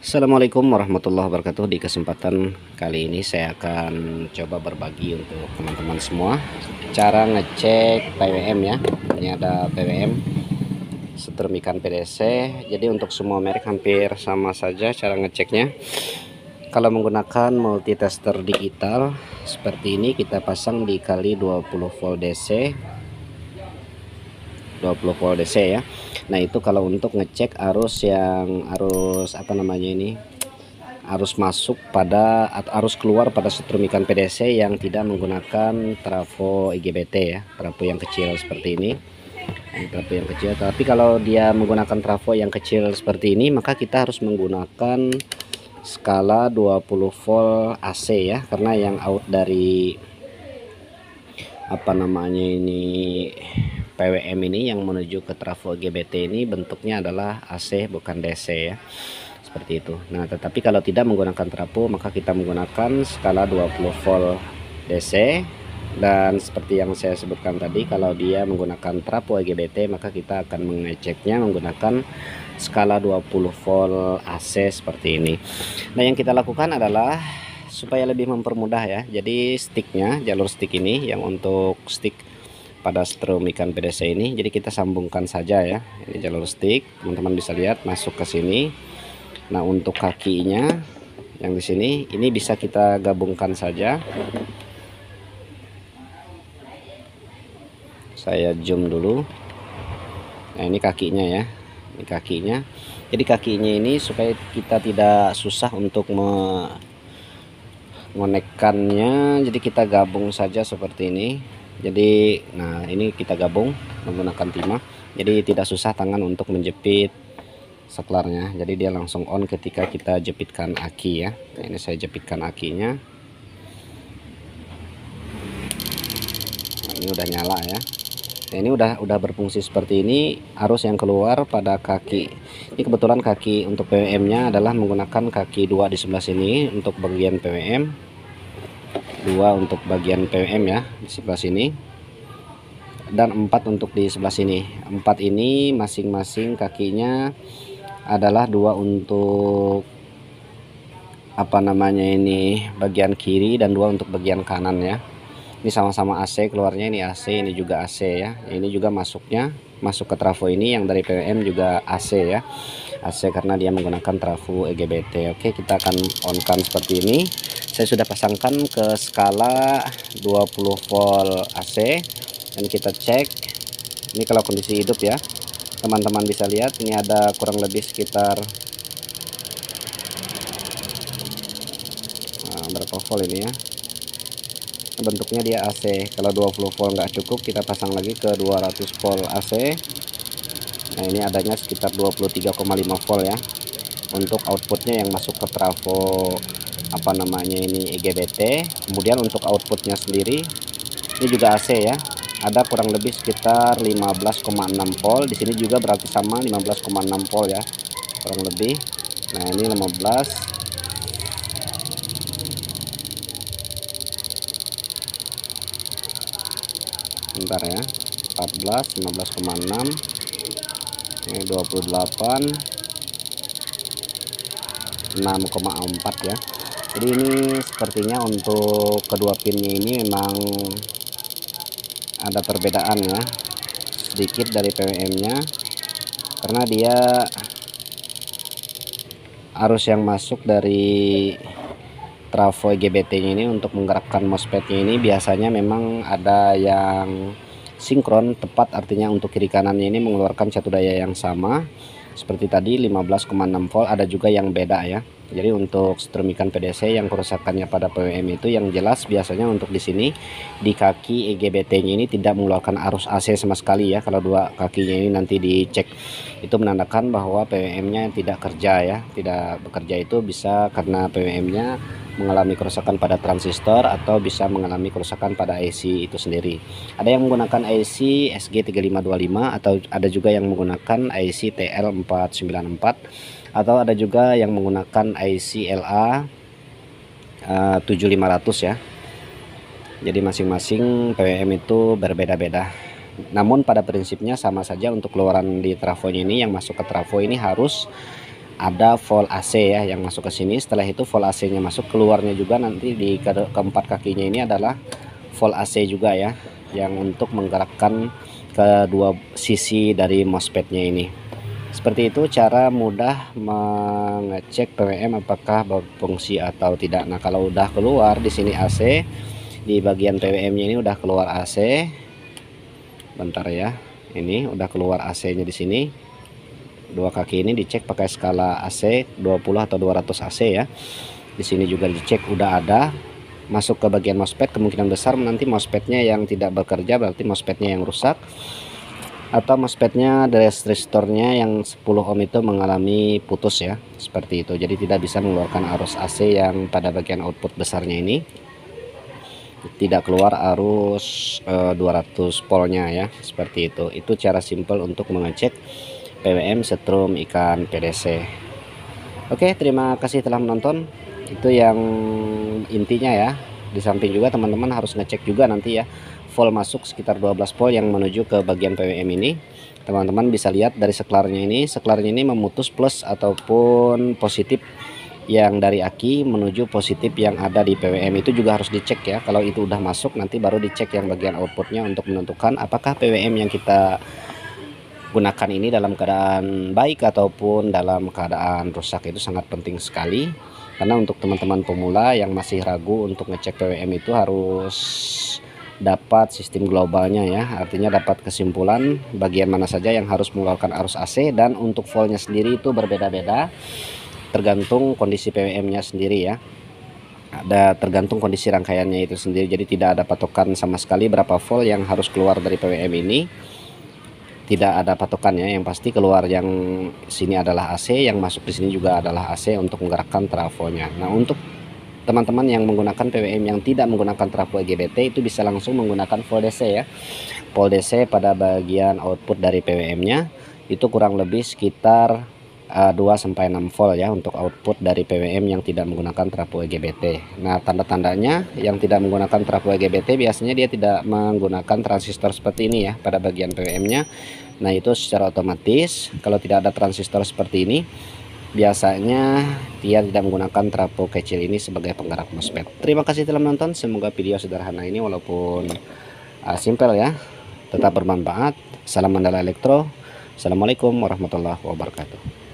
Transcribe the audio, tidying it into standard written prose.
Assalamualaikum warahmatullahi wabarakatuh. Di kesempatan kali ini saya akan coba berbagi untuk teman-teman semua cara ngecek PWM ya. Ini ada PWM setrum ikan PDC. Jadi untuk semua merek hampir sama saja cara ngeceknya. Kalau menggunakan multitester digital seperti ini, kita pasang dikali 20 volt DC 20 volt DC ya. Nah itu kalau untuk ngecek arus arus masuk pada atau arus keluar pada setrum ikan PDC yang tidak menggunakan trafo IGBT ya, trafo yang kecil seperti ini. Trafo yang kecil, tapi kalau dia menggunakan trafo yang kecil seperti ini, maka kita harus menggunakan skala 20 volt AC ya, karena yang out dari PWM ini yang menuju ke trafo IGBT ini bentuknya adalah AC bukan DC ya, seperti itu. Nah tetapi kalau tidak menggunakan trafo, maka kita menggunakan skala 20 volt DC. Dan seperti yang saya sebutkan tadi, kalau dia menggunakan trafo IGBT, maka kita akan mengeceknya menggunakan skala 20 volt AC seperti ini. Nah yang kita lakukan adalah supaya lebih mempermudah ya, jadi sticknya, jalur stick ini yang untuk stick pada strum ikan PDC ini, jadi kita sambungkan saja ya. Ini jalur stick, teman-teman bisa lihat masuk ke sini. Nah untuk kakinya yang di sini, ini bisa kita gabungkan saja. Saya zoom dulu. Nah ini kakinya ya, ini kakinya. Jadi kakinya ini supaya kita tidak susah untuk mengonekkannya, jadi kita gabung saja seperti ini. Jadi nah ini kita gabung menggunakan timah, jadi tidak susah tangan untuk menjepit saklarnya. Jadi dia langsung on ketika kita jepitkan aki ya. Nah, ini saya jepitkan akinya. Nah, ini udah nyala ya. Nah, ini udah berfungsi seperti ini. Arus yang keluar pada kaki ini, kebetulan kaki untuk PWM nya adalah menggunakan kaki 2 di sebelah sini untuk bagian PWM, 2 untuk bagian PWM ya di sebelah sini, dan 4 untuk di sebelah sini. 4 ini masing-masing kakinya adalah 2 untuk bagian kiri dan 2 untuk bagian kanan ya. Ini sama-sama AC keluarnya, ini AC, ini juga AC ya. Ini juga masuk ke trafo ini yang dari PWM juga AC ya. AC karena dia menggunakan trafo IGBT. Oke, kita akan on kan seperti ini. Saya sudah pasangkan ke skala 20 volt AC dan kita cek. Ini kalau kondisi hidup ya, teman-teman bisa lihat ini ada kurang lebih sekitar berapa volt ini ya. Bentuknya dia AC. Kalau 20 volt nggak cukup, kita pasang lagi ke 200 volt AC. Nah ini adanya sekitar 23,5 volt ya untuk outputnya yang masuk ke trafo IGBT. Kemudian untuk outputnya sendiri ini juga AC ya, ada kurang lebih sekitar 15,6 volt. Di sini juga berarti sama 15,6 volt ya kurang lebih. Nah ini 15, bentar ya, 14, 15,6, ini 28, 6,4 ya. Jadi ini sepertinya untuk kedua pinnya ini memang ada perbedaan ya sedikit dari PWM nya, karena dia arus yang masuk dari trafo IGBT nya ini untuk menggerakkan MOSFET nya ini biasanya memang ada yang sinkron tepat, artinya untuk kiri kanannya ini mengeluarkan satu daya yang sama seperti tadi 15,6 volt. Ada juga yang beda ya. Jadi untuk setrum ikan PDC yang kerusakannya pada PWM itu yang jelas biasanya untuk di sini di kaki IGBT nya ini tidak mengeluarkan arus AC sama sekali ya. Kalau dua kakinya ini nanti dicek, itu menandakan bahwa PWM nya tidak kerja ya, tidak bekerja. Itu bisa karena PWM nya mengalami kerusakan pada transistor atau bisa mengalami kerusakan pada IC itu sendiri. Ada yang menggunakan IC SG3525 atau ada juga yang menggunakan IC TL494 atau ada juga yang menggunakan IC LA 7500 ya. Jadi masing-masing PWM itu berbeda-beda. Namun pada prinsipnya sama saja. Untuk keluaran di trafonya ini, yang masuk ke trafo ini harus ada volt AC ya yang masuk ke sini. Setelah itu volt AC-nya masuk, keluarnya juga nanti di keempat kakinya ini adalah volt AC juga ya, yang untuk menggerakkan kedua sisi dari MOSFET-nya ini. Seperti itu cara mudah mengecek PWM apakah berfungsi atau tidak. Nah, kalau udah keluar di sini AC, di bagian PWM-nya ini udah keluar AC. Bentar ya. Ini udah keluar AC-nya di sini. Dua kaki ini dicek pakai skala AC 20 atau 200 AC ya. Di sini juga dicek udah ada. Masuk ke bagian MOSFET, kemungkinan besar nanti MOSFET-nya yang tidak bekerja, berarti MOSFET-nya yang rusak. Atau MOSFET-nya dari resistornya yang 10 ohm itu mengalami putus ya, seperti itu. Jadi tidak bisa mengeluarkan arus AC yang pada bagian output besarnya ini, tidak keluar arus 200 voltnya ya, seperti itu. Itu cara simple untuk mengecek PWM setrum ikan PDC. Oke, terima kasih telah menonton. Itu yang intinya ya. Di samping juga teman-teman harus ngecek juga nanti ya volt masuk sekitar 12 volt yang menuju ke bagian PWM ini. Teman-teman bisa lihat dari saklarnya ini memutus plus ataupun positif yang dari aki menuju positif yang ada di PWM, itu juga harus dicek ya. Kalau itu udah masuk nanti baru dicek yang bagian outputnya untuk menentukan apakah PWM yang kita gunakan ini dalam keadaan baik ataupun dalam keadaan rusak. Itu sangat penting sekali, karena untuk teman-teman pemula yang masih ragu untuk ngecek PWM itu harus dapat sistem globalnya ya, artinya dapat kesimpulan bagian mana saja yang harus mengeluarkan arus AC, dan untuk voltnya sendiri itu berbeda-beda tergantung kondisi PWM-nya sendiri ya, ada tergantung kondisi rangkaiannya itu sendiri. Jadi tidak ada patokan sama sekali berapa volt yang harus keluar dari PWM ini, tidak ada patokannya. Yang pasti keluar yang sini adalah AC, yang masuk di sini juga adalah AC untuk menggerakkan trafonya. Nah, untuk teman-teman yang menggunakan PWM yang tidak menggunakan trafo IGBT itu bisa langsung menggunakan volt DC ya. Volt DC pada bagian output dari PWM-nya itu kurang lebih sekitar 2-6 volt ya untuk output dari PWM yang tidak menggunakan trafo IGBT. Nah, tanda-tandanya yang tidak menggunakan trafo IGBT biasanya dia tidak menggunakan transistor seperti ini ya pada bagian PWM-nya. Nah, itu secara otomatis kalau tidak ada transistor seperti ini, biasanya dia tidak menggunakan trafo kecil ini sebagai penggerak MOSFET. Terima kasih telah menonton. Semoga video sederhana ini walaupun simple ya, tetap bermanfaat. Salam Mandala Elektro. Assalamualaikum warahmatullahi wabarakatuh.